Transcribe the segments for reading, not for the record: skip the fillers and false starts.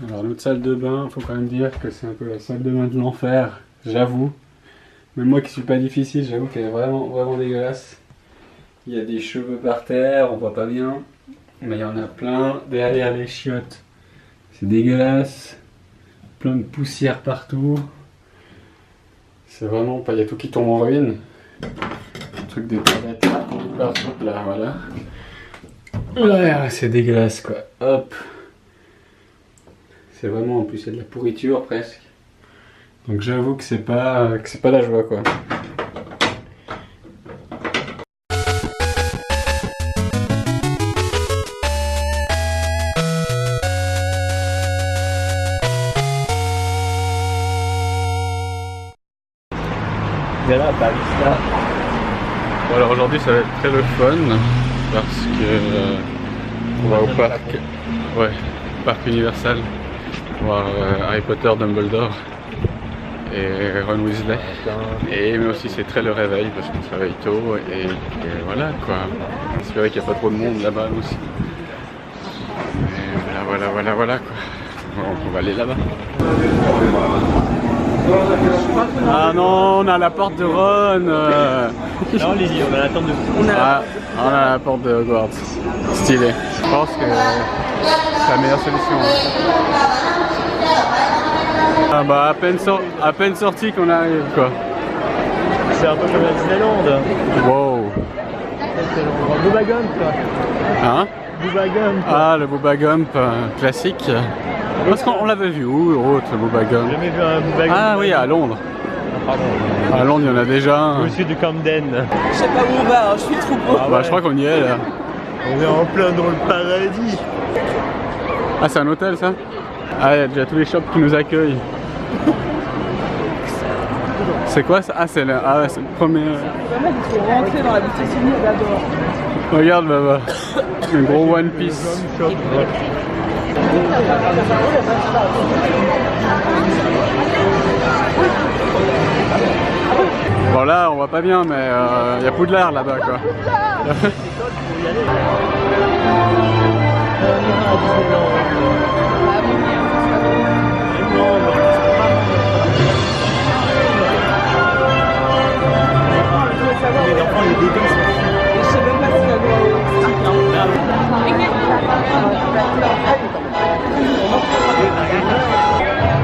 Alors notre salle de bain, faut quand même dire que c'est un peu la salle de bain de l'enfer, j'avoue. Même moi qui suis pas difficile, j'avoue qu'elle est vraiment dégueulasse. Il y a des cheveux par terre, on voit pas bien. Mais il y en a plein derrière les chiottes. C'est dégueulasse. Plein de poussière partout. C'est vraiment pas... Il y a tout qui tombe en ruine. Le truc des toilettes là, partout là, voilà. Ouais, c'est dégueulasse quoi. Hop. C'est vraiment, en plus il y a de la pourriture presque. Donc j'avoue que c'est pas la joie quoi. Voilà, Paris là. Bon, alors aujourd'hui ça va être très le fun parce que on va au parc, ouais, parc Universal, voir Harry Potter, Dumbledore et Ron Weasley. Mais aussi c'est très le réveil parce qu'on se réveille tôt et voilà quoi. J'espère qu'il n'y a pas trop de monde là-bas aussi. Et voilà quoi. Bon, on va aller là-bas. Ah non, on a la porte de Ron. Non, Lily, on a la tente de... On a la porte de Hogwarts. Stylé. Je pense que c'est la meilleure solution. Ah bah à peine sorti qu'on arrive quoi. C'est un peu comme la Disneyland. Wow. Booba Gump. Hein? Booba Gump. Ah le Booba Gump classique. Parce qu'on l'avait vu où l'autre Booba Gump? J'ai jamais vu un Booba Gump. Ah oui, à Londres. Pardon. À Londres, il y en a déjà un. Monsieur de Camden. Je sais pas où on va, hein, je suis trop beau. Ah, bah, je crois qu'on y est là. On est en plein dans le paradis. Ah, c'est un hôtel ça? Ah, il y a déjà tous les shops qui nous accueillent. C'est quoi ça? Ah, c'est le premier. Il faut rentrer dans la boutique souvenir d'abord. Regarde là-bas. Un gros One Piece. Bon là on voit pas bien mais il y a Poudlard là-bas quoi. Les enfants, les bébés, je sais même pas si ça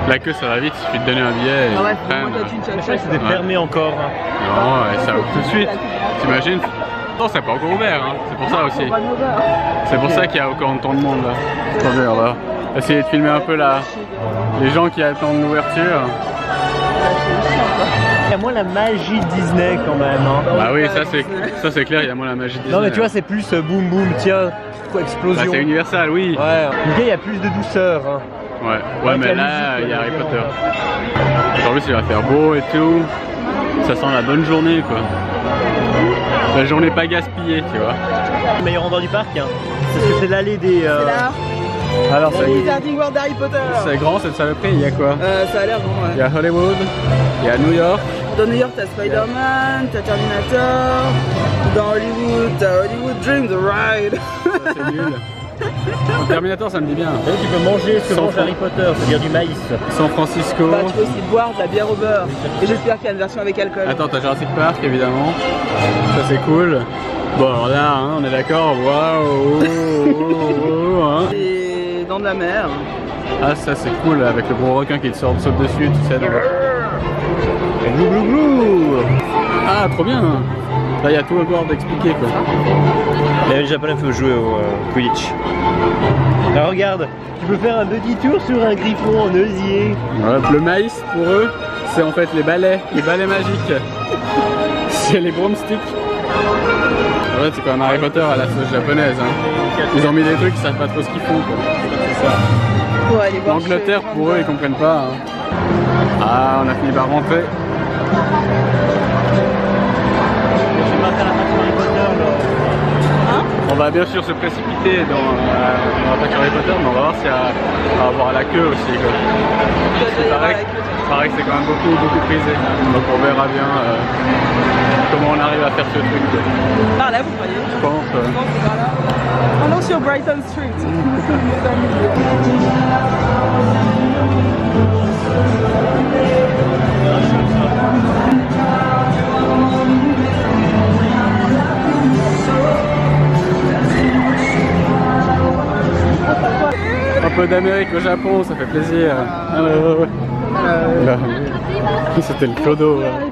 La queue ça va vite, il suffit de donner un billet et ah ouais, ils prennent. Je sais que c'était fermé encore. Non, et ça ouvre tout de suite. T'imagines? Non, c'est pas encore ouvert, hein. C'est pour ça aussi. C'est pour ça qu'il y a encore autant de monde là. Attendez, on va essayer de filmer un peu les gens qui attendent l'ouverture. Il y a moins la magie de Disney quand même. Hein. Bah oui, ça c'est clair, il y a moins la magie de Disney. Non mais tu vois, c'est plus boum boum, tiens, explosion. Bah, c'est Universal, oui. Ouais, il y a plus de douceur. Hein. Ouais, mais là, il y a Harry Potter. Aujourd'hui, il va faire beau et tout. Ça sent la bonne journée, quoi. La journée pas gaspillée, tu vois. Le meilleur endroit du parc, hein. Parce que c'est l'allée des... C'est là. Alors, Le Wizarding World d'Harry Potter. C'est grand cette saloperie, il y a quoi? Ça a l'air grand, ouais. Il y a Hollywood, il y a New York. Dans New York, t'as Spider-Man, t'as Terminator. Dans Hollywood, t'as Hollywood Dreams, The Ride. Ça, c'est nul. Terminator, ça me dit bien. Et tu peux manger ce que mange Harry Potter, c'est-à-dire du maïs. San Francisco. Bah, tu peux aussi boire de la bière au beurre. Et j'espère qu'il y a une version avec alcool. Attends, t'as Jurassic Park, évidemment. Ça, c'est cool. Bon, alors là, hein, on est d'accord. Waouh. Hein. Et dans de la mer. Ah, ça, c'est cool, avec le gros requin qui te saute dessus, tu sais. Glou glou glou. Ah, trop bien. Là, il y a tout Hogwarts d'expliquer, quoi. Les Japonais peuvent jouer au Quidditch. Alors regarde, tu peux faire un petit tour sur un griffon en osier. Ouais, le maïs, pour eux, c'est en fait les balais magiques. C'est les broomsticks. En fait, c'est quand même Harry Potter à la sauce japonaise. Hein. Ils ont mis des trucs, ils savent pas trop ce qu'ils font, quoi. C'est ça. Ouais, L'Angleterre, pour eux, ils comprennent pas. Hein. Ah, on a fini par rentrer. On va bien sûr se précipiter dans l'attaque Harry Potter, mais on va voir s'il y a à avoir la queue aussi. Il paraît que c'est quand même beaucoup prisé. Donc on verra bien comment on arrive à faire ce truc. Par là, vous croyez? Je pense. Je pense que par là. On est sur Brighton Street. mode Amérique au Japon, ça fait plaisir. Alors, c'était le clodo. Harry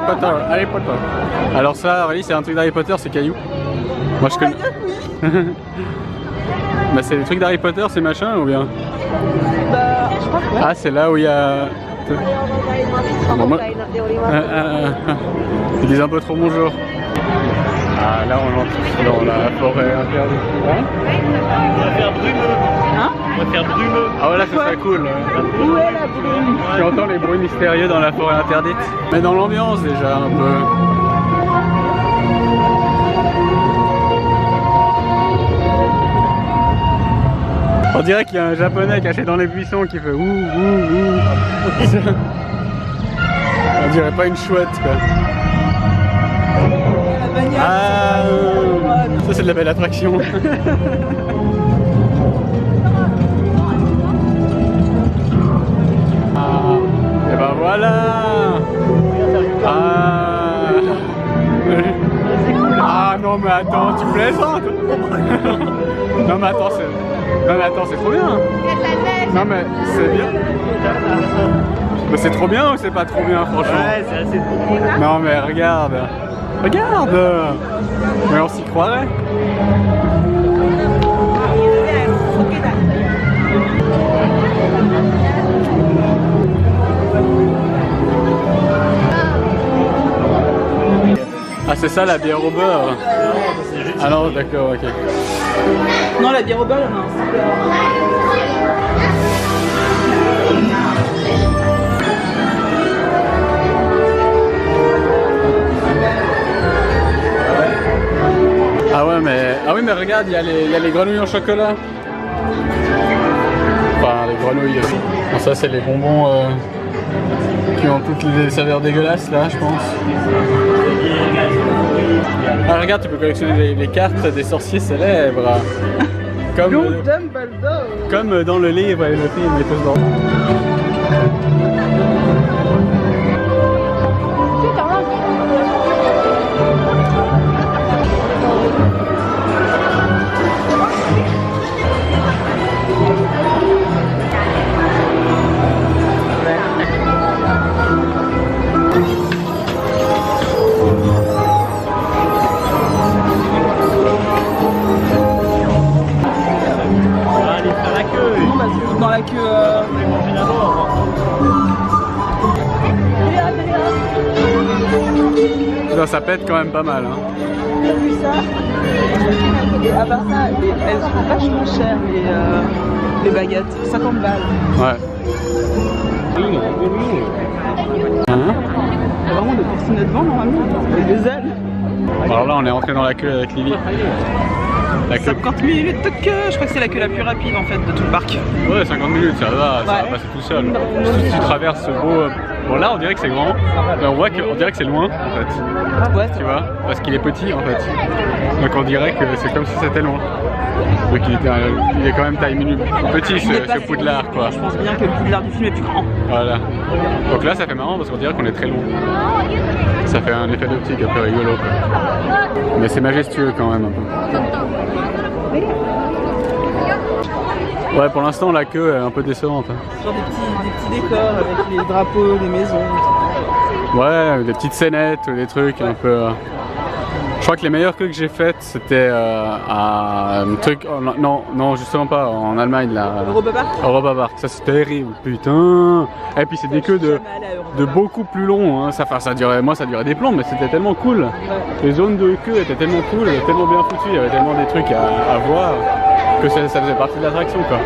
Potter. Alors, Harry Potter. Alors ça, Aurélie, c'est un truc d'Harry Potter, c'est caillou. Moi je connais. Bah c'est les trucs d'Harry Potter, c'est machin ou bien? Bah, je crois que ouais. Ah, c'est là où il y a... Bon, moi... Ils disent un peu trop bonjour. Ah, là on entre dans la forêt interdite. Hein? On va faire brumeux. Hein? On va faire brumeux. Ah voilà, ça serait cool. Où est la brume? Tu entends les bruits mystérieux dans la forêt interdite. Mais dans l'ambiance déjà un peu. On dirait qu'il y a un japonais caché dans les buissons qui fait ouh ouh ouh. On dirait pas une chouette quoi. Ah, ça c'est de la belle attraction. Ah, et ben voilà. Ah. Ah non mais attends, tu plaisantes. Non mais attends, c'est trop bien. Non mais c'est bien. Mais c'est trop bien ou c'est pas trop bien franchement? Ouais, c'est assez cool. Non mais regarde. Regarde. Mais on s'y croirait. Ah c'est ça la bière au beurre. Ah non d'accord, ok. Non, la bière au beurre, non. Ah ouais mais... Ah oui mais regarde, il y a les grenouilles au chocolat. Enfin les grenouilles aussi. Bon, ça c'est les bonbons qui ont toutes les saveurs dégueulasses là je pense. Ah regarde, tu peux collectionner les cartes des sorciers célèbres. Comme dans le livre et le film et tout ça. Dans la queue. Non, ça pète quand même pas mal. Hein. T'as vu ça? Et à part ça, elles sont vachement chères les baguettes. 50 balles. Ouais. Hein? Il y a vraiment des portionnettes devant normalement. Et des ailes. Alors là, on est rentré dans la queue avec Lily. La queue. 50 minutes de queue, je crois que c'est la queue la plus rapide en fait de tout le parc. Ouais, 50 minutes, ça va passer tout seul. Si tu traverses ce beau... Bon là, on dirait que c'est grand, mais on dirait que c'est loin en fait. Ouais, tu vois, parce qu'il est petit en fait. Donc on dirait que c'est comme si c'était loin. Donc il est quand même taille minute. Petit ce Poudlard quoi. Je pense bien que le Poudlard du film est plus grand. Voilà. Donc là, ça fait marrant parce qu'on dirait qu'on est très loin. Ça fait un effet d'optique un peu rigolo quoi. Mais c'est majestueux quand même un peu. Ouais, pour l'instant la queue est un peu décevante. Hein. Genre des petits décors avec les drapeaux, des maisons. Ouais, des petites scénettes, des trucs un peu... Je crois que les meilleures queues que j'ai faites c'était à un truc... Non, justement pas, en Allemagne là. Europa Park. Europa Park, ça c'est terrible, putain. Et puis c'est des queues de beaucoup plus long, hein. Ça durait des plombs, mais c'était tellement cool. Ouais. Les zones de queue étaient tellement cool, tellement bien foutues, il y avait tellement des trucs à voir que ça faisait partie de l'attraction quoi.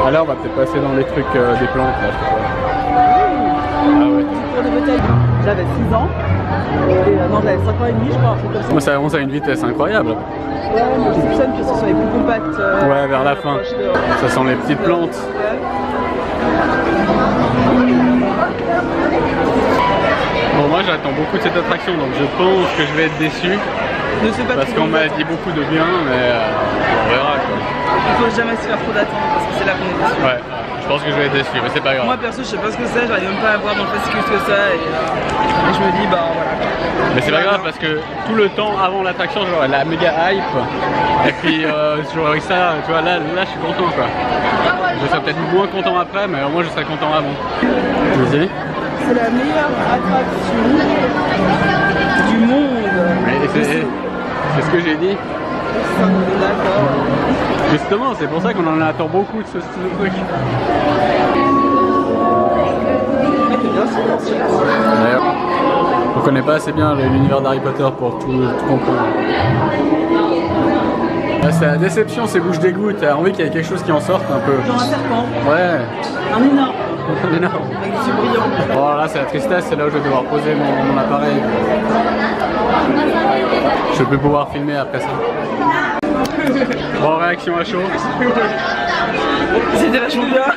Alors on va peut-être passer dans les trucs des plantes là. Ah ouais. J'avais 6 ans. Non, j'avais 5 ans et demi je crois. Comme ça. Moi ça avance à une vitesse incroyable. Ouais, mais je soupçonne que ce sont les plus compacts. Ouais, vers la fin. Ça sent les petites plantes. Bon, moi j'attends beaucoup de cette attraction, donc je pense que je vais être déçu. Parce qu'on m'a dit beaucoup de bien, mais on verra quoi. Il faut jamais se faire trop d'attente parce que c'est là qu'on est déçu. Ouais, je pense que je vais être déçu, mais c'est pas grave. Moi perso, je sais pas ce que c'est, j'arrive même pas à voir dans le fascicule ce que c'est et je me dis bah voilà. Mais c'est pas grave parce que tout le temps avant l'attraction, genre la méga hype. Et puis j'aurais eu ça, tu vois, là je suis content quoi. Je serai peut-être moins content après, mais au moins je serai content avant. Vas-y. C'est la meilleure attraction du monde. C'est ce que j'ai dit. D'accord. Justement, c'est pour ça qu'on en attend beaucoup de ce style de truc. D'ailleurs, on connaît pas assez bien l'univers d'Harry Potter pour tout comprendre. C'est la déception, ces bouches d'égout, t'as envie qu'il y ait quelque chose qui en sorte un peu. Genre un serpent. Ouais. Un énorme. Un énorme. Avec des yeux brillants. Bon là c'est la tristesse, c'est là où je vais devoir poser mon appareil. Je vais plus pouvoir filmer après ça. Bon, réaction à chaud. C'était vachement bien.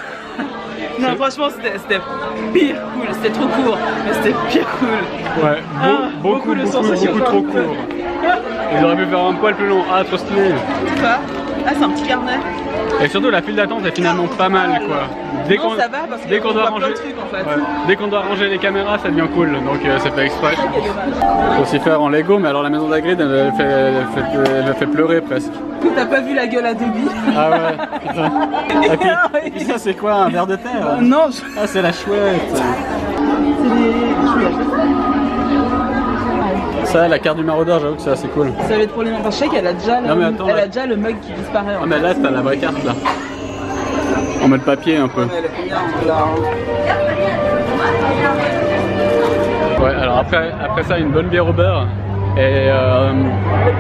Non franchement c'était pire cool, c'était trop court, mais c'était pire cool. Ouais, beaucoup trop court. Ils auraient pu faire un poil plus long. Ah, trop stylé. Quoi? Ah, c'est un petit carnet. Et surtout la file d'attente est finalement pas mal quoi. Dès qu'on ça va parce dès qu'on doit voit plein ranger de trucs, en fait. Ouais. Dès qu'on doit ranger les caméras, ça devient cool. Donc c'est fait exprès. Faut aussi faire en Lego, mais alors la maison d'Hagrid elle me fait pleurer presque. T'as pas vu la gueule à Dobby? Ah ouais, putain. Et puis ça c'est quoi, un ver de terre? Non, Ah c'est la chouette. c'est des Ça, la carte du maraudeur, j'avoue que c'est assez cool. Ça va être pour les membres. Je sais qu'elle a déjà, elle a déjà le mug qui disparaît. Ah mais là t'as la vraie carte là. En mode papier un peu. Ouais, alors après ça une bonne bière au beurre. Et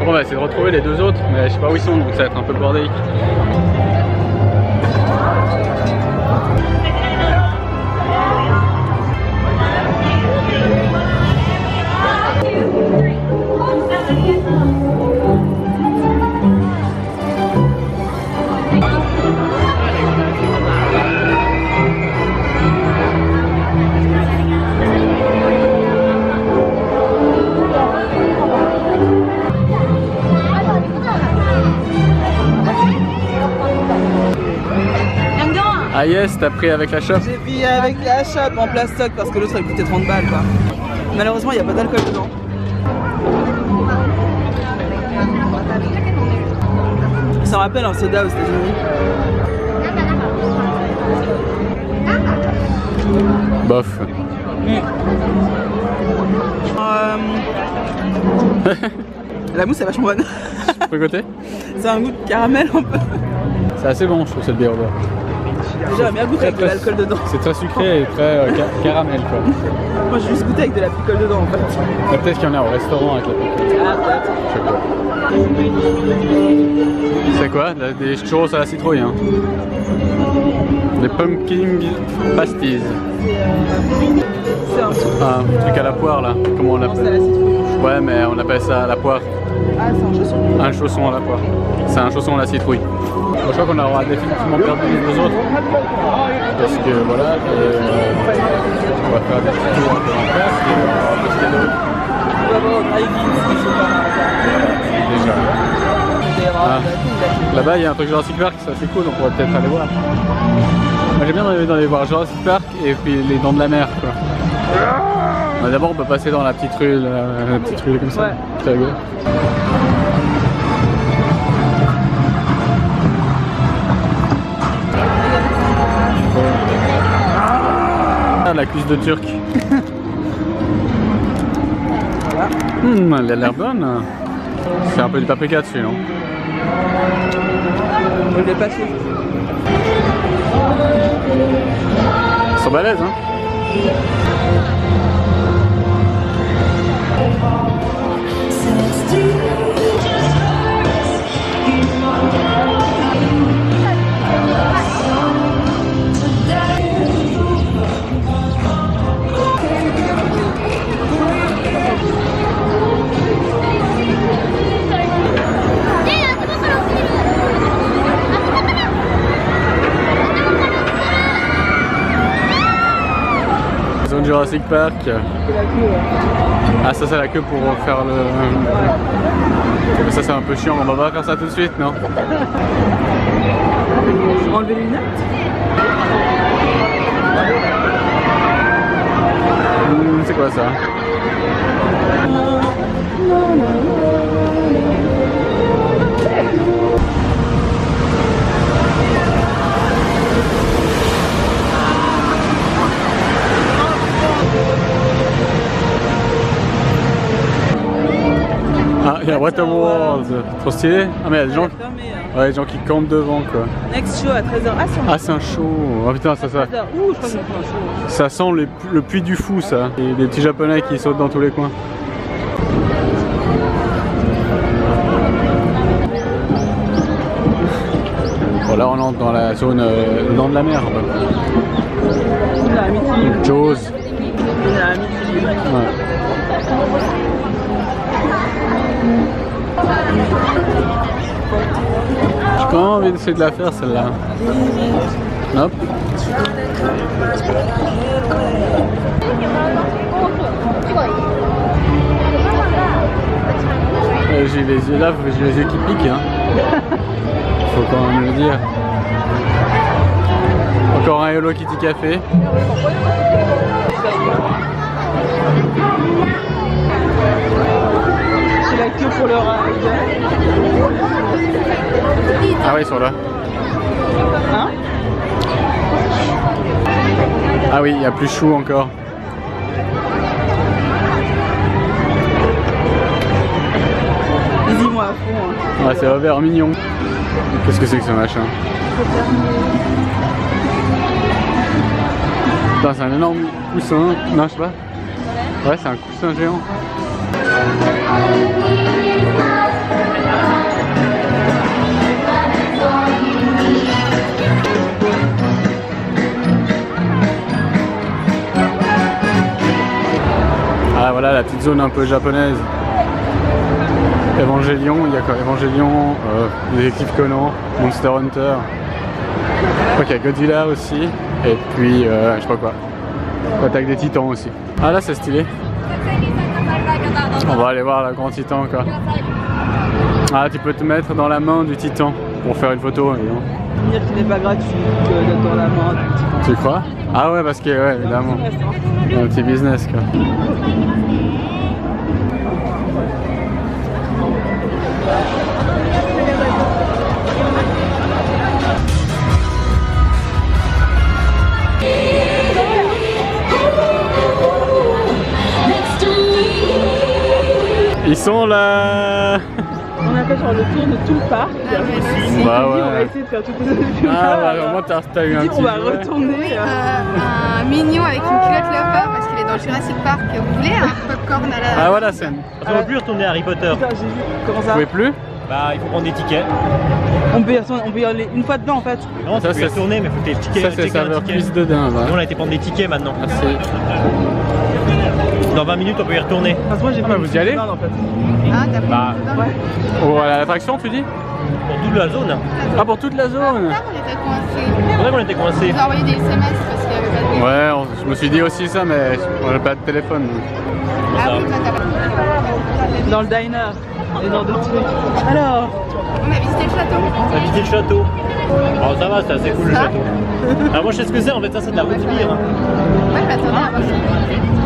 on va essayer de retrouver les deux autres, mais je sais pas où ils sont, donc ça va être un peu bordélique. Ah yes, t'as pris avec la shop? J'ai pris avec la shop en plastoc parce que l'autre elle coûtait 30 balles quoi. Malheureusement il n'y a pas d'alcool dedans. Ça rappelle un soda aux États-Unis. Bof. La mousse est vachement bonne. Tu peux goûter? C'est un goût de caramel un peu. C'est assez bon je trouve cette bière au beurre. J'aimerais bien goûter avec de l'alcool dedans. C'est très sucré et très caramel quoi. Moi j'ai juste goûté avec de la picole dedans en fait. Mais peut-être qu'il y en a au restaurant avec la picole. Ah peut-être. C'est quoi? Des churros à la citrouille hein. Des pumpkin pasties. C'est un truc. Un truc à la poire là, comment on C'est à la l'appelle? citrouille. Ouais mais on appelle ça à la poire. Ah c'est un chausson. Un chausson à la poire. C'est un chausson à la citrouille. Bon, je crois qu'on aura définitivement perdu les deux autres. Parce que voilà, on va faire des petits tours un peu en place et on va poster d'autres. On va voir au drive-in si c'est pas Déjà. Ah. Là-bas il y a un truc Jurassic Park, c'est assez cool, on pourrait peut-être aller voir. Moi j'ai bien envie d'aller voir Jurassic Park et puis les Dents de la Mer quoi. Bah, d'abord on peut passer dans la petite rue comme ça. Ouais. C'est rigolo. Ah, la cuisse de turc. Elle a l'air bonne. C'est un peu du paprika dessus, non? Je l'ai pas fait. Ils sont balèzes, hein? Zone Jurassic Park. Ah ça c'est la queue pour faire le... Mais ça c'est un peu chiant, on va pas faire ça tout de suite non? Enlever les lunettes? c'est quoi ça? Ah, il y a Waterworld, trop stylé. Ah mais il y a des gens, ouais, des gens qui campent devant quoi. Next show à 13h. Ah c'est un show. Oh putain ça. Ouh, je crois que c'est un show. Ça sent le puits du fou ça. Et des petits japonais qui sautent dans tous les coins. Bon là on entre dans la zone le long de la mer. Jaws. Ouais. J'ai quand même envie d'essayer de la faire celle-là. Hop. J'ai les yeux là, j'ai les yeux qui piquent hein. Faut quand même le dire. Encore un Hello Kitty Café. C'est la queue pour le ride. Ah oui, ils sont là. Hein? Ah oui, il y a plus chou encore. Dis-moi à fond. Hein. Ouais, c'est Robert mignon. Qu'est-ce que c'est que ce machin? Putain, c'est un énorme coussin. Non, je sais pas. Ouais, c'est un coussin géant. Ah voilà la petite zone un peu japonaise. Evangelion, il y a quoi? Evangelion, Détective Conan, Monster Hunter. Je crois qu'il y a Godzilla aussi. Et puis je sais pas quoi. L'attaque des titans aussi. Ah là c'est stylé. On va aller voir la grand titan quoi. Ah tu peux te mettre dans la main du titan pour faire une photo évidemment. Dire qu'il n'est pas gratuit d'être dans la main du titan. Tu crois? Ah ouais parce que ouais évidemment. Un petit business quoi. Ils sont là. On a fait genre le tour de tout le parc. Bah ouais. On va essayer de faire toutes les autres. Ah bah au moins t'as eu un petit. On va retourner. Un mignon avec une culotte léopard parce qu'il est dans Jurassic Park. Vous voulez un popcorn à la... Ah voilà scène. On ne peut plus retourner à Harry Potter. Putain, j'ai vu. Comment Vous ça? pouvez plus? Bah il faut prendre des tickets. On peut y aller une fois dedans en fait. Non, Ça, ça c'est retourner mais faut que t'aies le ticket. Ça c'est saveur cuisse de dinde. Nous on a été prendre des tickets maintenant. Merci. Dans 20 minutes on peut y retourner. Parce que moi j'ai bah, vous y allez en fait. Ah, t'as Bah, Oh à l'attraction tu dis? pour toute la zone. Ah pour toute la zone. on était coincés. C'est vrai qu'on était coincés. On a envoyé des SMS parce qu'il n'y avait pas de... Ouais je me suis dit aussi ça mais on n'a pas de téléphone. Ah oui, toi t'as pas... Dans le diner et dans d'autres trucs. Alors, On a visité le château. On a visité le château. Alors ça va, c'est assez cool le château. Ah moi je sais ce que c'est, en fait ça c'est de la route de bière. Ouais, bah attendez, on va se...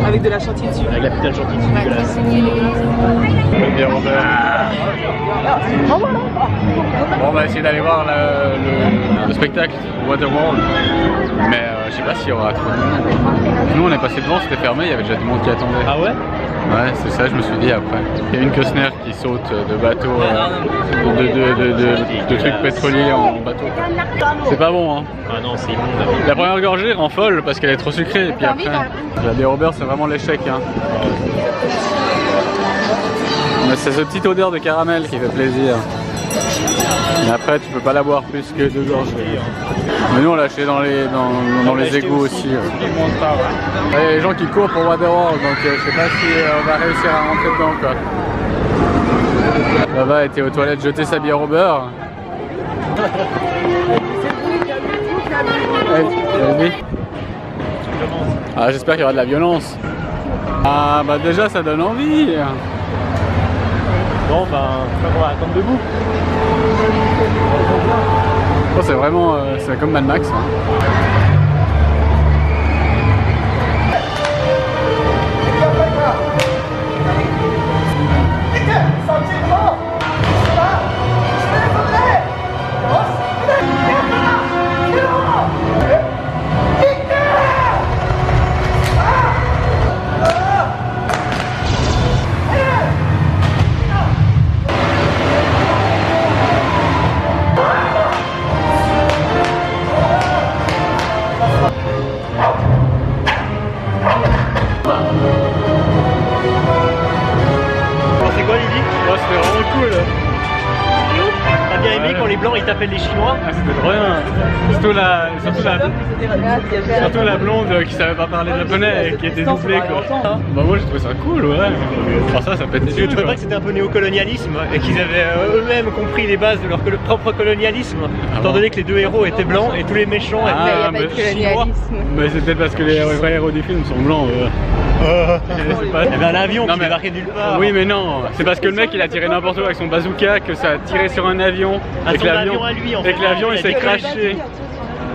avec de la chantilly dessus. Avec la putain de chantilly dessus, Ouais, dégueulasse. c'est dégueulasse. Bien Robert. Bon on va essayer d'aller voir le spectacle Waterworld. Mais je sais pas s'il y aura trop de monde. Nous on est passé devant, c'était fermé, il y avait déjà du monde qui attendait. Ah ouais? Ouais, c'est ça, je me suis dit après. Il y a une Costner qui saute de bateau, de trucs pétroliers en bateau. C'est pas bon, hein. Ah non, c'est immonde. La première gorgée rend folle parce qu'elle est trop sucrée. Et puis après, la bière au beurre, c'est vraiment l'échec. Hein. Mais c'est cette petite odeur de caramel qui fait plaisir. Mais après, tu peux pas la boire plus que 2 gorgées. Mais nous, on l'a acheté dans les égouts aussi. Il y a les gens qui courent pour Waterworld, donc je sais pas si on va réussir à rentrer dedans quoi. Là-bas était aux toilettes jeter sa bière au beurre. Ah, j'espère qu'il y aura de la violence. Ah bah déjà ça donne envie. Bon ben, je crois qu'on va attendre debout. Oh, c'est vraiment, c'est comme Mad Max. Hein. trop bien. Surtout la blonde qui savait pas parler japonais et qui était doublée quoi. Bah moi j'ai trouvé ça cool, ouais. Enfin ça peut être Tu trouvais pas que c'était un peu néocolonialisme et qu'ils avaient eux-mêmes compris les bases de leur propre colonialisme, étant donné que les deux héros étaient blancs et tous les méchants étaient Il n'y a pas de colonialisme. Mais c'est peut-être parce que les vrais héros du film sont blancs. Il y avait un avion qui débarquait nulle part. Oui mais non, c'est parce que le mec il a tiré n'importe où avec son bazooka que ça a tiré sur un avion et que l'avion il s'est crashé.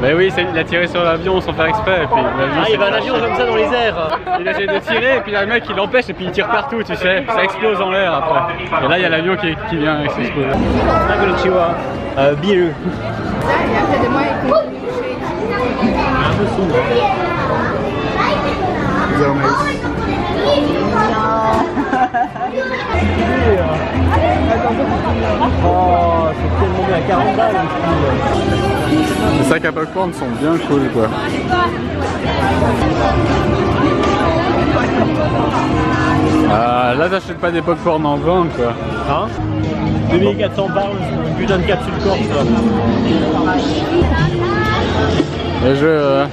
Bah oui, il a tiré sur l'avion sans faire exprès et puis il y avait un avion comme ça dans les airs. Il a essayé de tirer et puis le mec il l'empêche et puis il tire partout, tu sais, ça explose en l'air après. Et là il y a l'avion qui vient et s'explose. Konnichiwa. Beer. Et après de moi, il continue Oh, c'est tellement bien à 40 balles. Les sacs à popcorn sont bien cool quoi. Ah, là t'achètes pas des popcorn en vente quoi. Hein 2400 balles, une putain de capsule corse. Le jeu...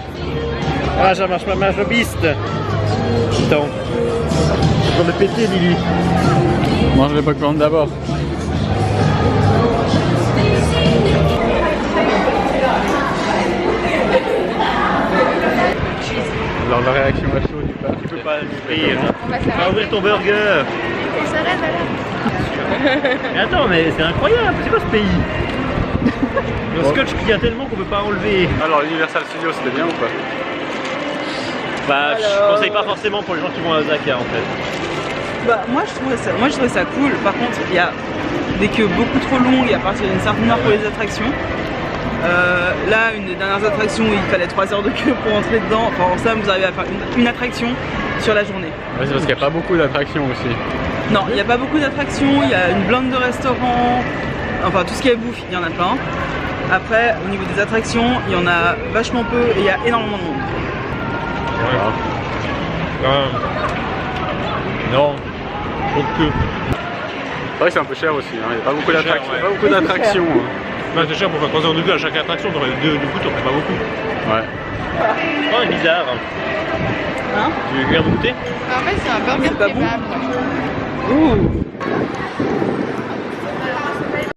Ah, ça marche pas mal, je piste. Putain. C'est pour me péter, Lily. Mange les popcorn d'abord. Alors la réaction à chaud Tu peux pas rire. Va ouvrir ton burger. Et ça rêve alors. Mais attends, mais c'est incroyable, c'est quoi ce pays? Le scotch qui tient tellement qu'on peut pas enlever. Alors l'Universal Studios c'était bien ou pas? Bah je conseille pas forcément pour les gens qui vont à Osaka en fait. Bah moi je trouvais ça cool. Par contre il y a des queues beaucoup trop longues à partir d'une certaine heure pour les attractions. Là une des dernières attractions où il fallait 3 heures de queue pour entrer dedans. Enfin en somme vous arrivez à faire une attraction sur la journée. Ouais, c'est parce qu'il n'y a pas beaucoup d'attractions aussi. Non, il n'y a pas beaucoup d'attractions, il y a une blinde de restaurants, enfin tout ce qui est bouffe, il y en a plein. Après, au niveau des attractions, il y en a vachement peu et il y a énormément de monde. Non, trop de queue. C'est vrai que c'est un peu cher aussi, hein. Il n'y a pas beaucoup d'attractions. Ouais. Pas beaucoup d'attractions. Bah, c'est cher pour faire 3 heures de queue à chaque attraction, t'aurais 2 coups, t'aurais pas beaucoup. Ouais. Oh, c'est bizarre. Hein? Tu viens de goûter? En fait, c'est un burger C'est pas bon. kebab. Ouh.